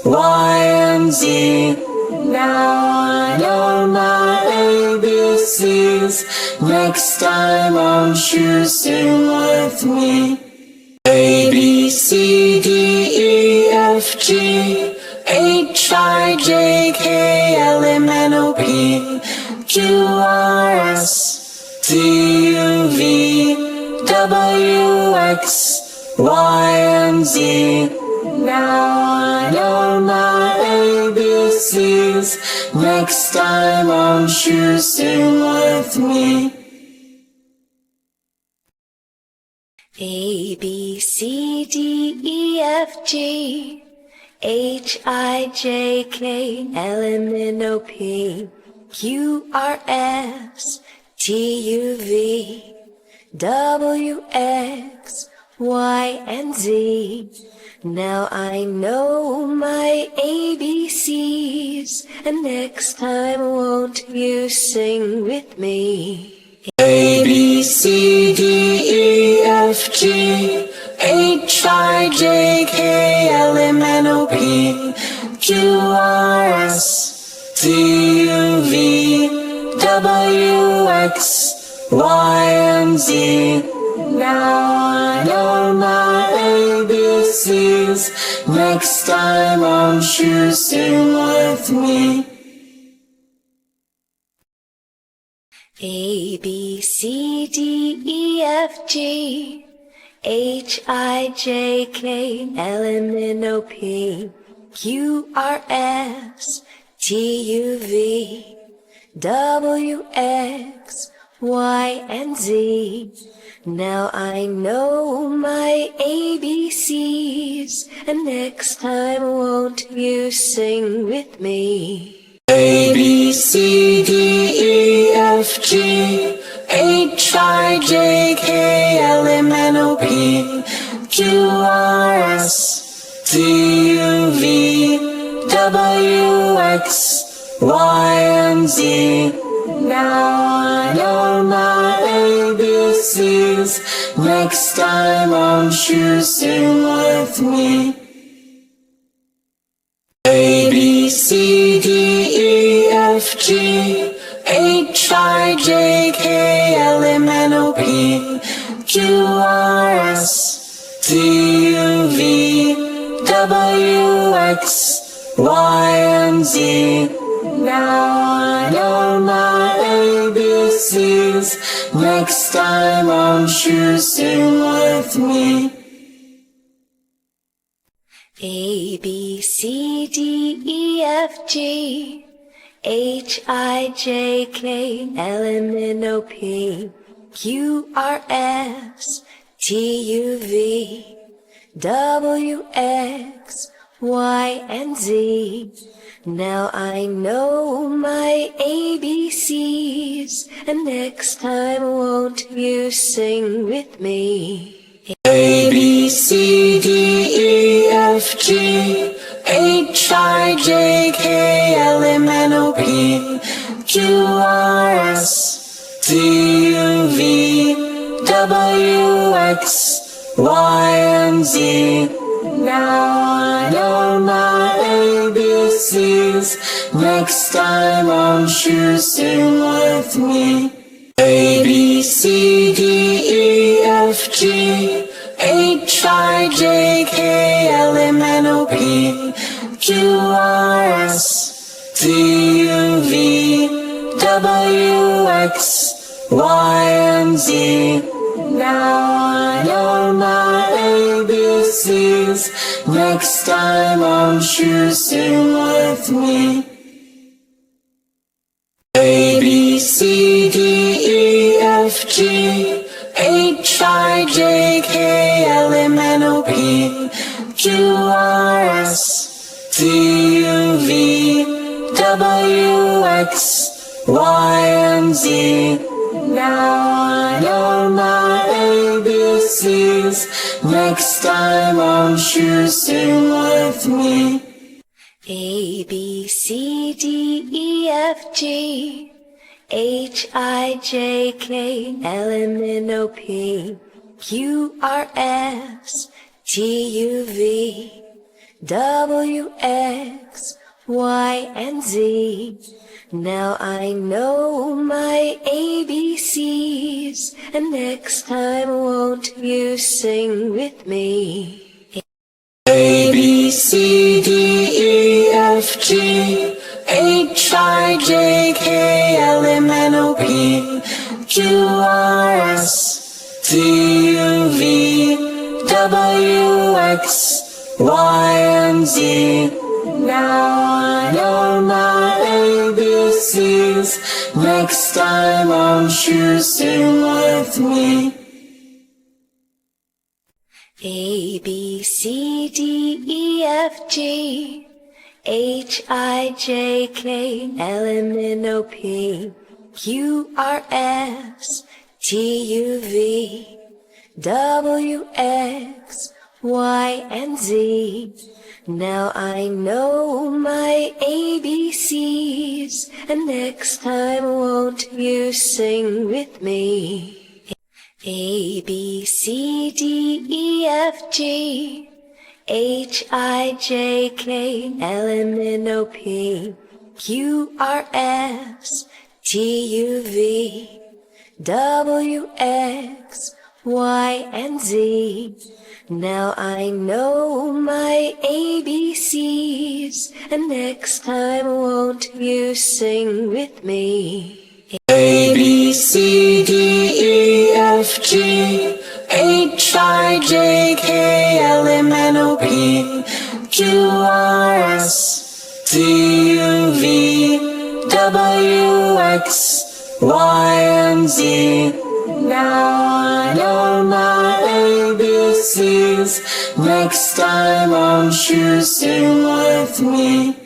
Y, and Z. Now I know my ABCs. Next time won't you sing with me? A, B, C, D, E, F, G, H, I, J, K, L, M, N, O, P, Q, R, S, T, U, V, W, X, Y, and Z. Now I know my ABCs. Next time won't you sing with me? A, B, C, D, E, F, G, H, I, J, K, L, M, N, O, P, Q, R, S, T, U, V, W, X, Y, and Z. Now I know my ABCs, and next time won't you sing with me? A, B, C, D, E, F, G, H, I, J, K, L, M, N, O, P, Q, R, S, T, U, V, W, X, Y, and Z. Now I know my ABCs. Next time won't you sing with me? A, B, C, D, E, F, G, H, I, J, K, L, M, N, O, P, Q, R, S, T, U, V, W, X, Y, and Z. Now I know my ABCs, and next time won't you sing with me? A, B, C, D, E, F, G, H, I, J, K, L, M, N, O, P, Q, R, S, T, U, V, W, X, Y, and Z. Now I know my ABCs. Next time won't you sing with me? A, B, C, D, E, F, G, H, I, J, K, L, M, N, O, P, Q, R, S, T, U, V, W, X, Y, and Z. Now I know my ABCs. Next time won't you sing with me? A, B, C, D, E, F, G, H, I, J, K, L, M, N, O, P, Q, R, S, T, U, V, W, X, Y, and Z. Now I know my ABCs, and next time won't you sing with me? A, B, C, D, E, F, G, H, I, J, K, L, M, N, O, P, Q, R, S, T, U, V, W, X, Y, and Z. Now I know my ABCs. Next time won't you sing with me? A, B, C, D, E, F, G, H, I, J, K, L, M, N, O, P, Q, R, S, T, U, V, W, X, Y, and Z. Now I know my ABCs. Next time won't you sing with me? A, B, C, D, E, F, G, H, I, J, K, L, M, N, O, P, Q, R, S, T, U, V, W, X, Y, and Z. Now I know my ABCs. Next time won't you sing with me? A, B, C, D, E, F, G, H, I, J, K, L, M, N, O, P, Q, R, S, T, U, V, W, X, Y, and Z. Now I know my ABCs, and next time won't you sing with me? A, B, C, D, E, F, G, H, I, J, K, L, M, N, O, P, Q, R, S, T, U, V, W, X, Y, and Z. Now I know my ABCs. Next time won't you sing with me? A, B, C, D, E, F, G, H, I, J, K, L, M, N, O, P, Q, R, S, T, U, V, W, X, Y, and Z. Now I know my ABCs, and next time won't you sing with me? A, B, C, D, E, F, G, H, I, J, K, L, M, N, O, P, Q, R, S, T, U, V, W, X, Y, and Z. Now I know my ABCs, and next time won't you sing with me? A, B, C, D, E, F, G, H, I, J, K, L, M, N, O, P, Q, R, S, T, U, V, W, X, Y, and Z. Now I know my ABCs. Next time won't you sing with me?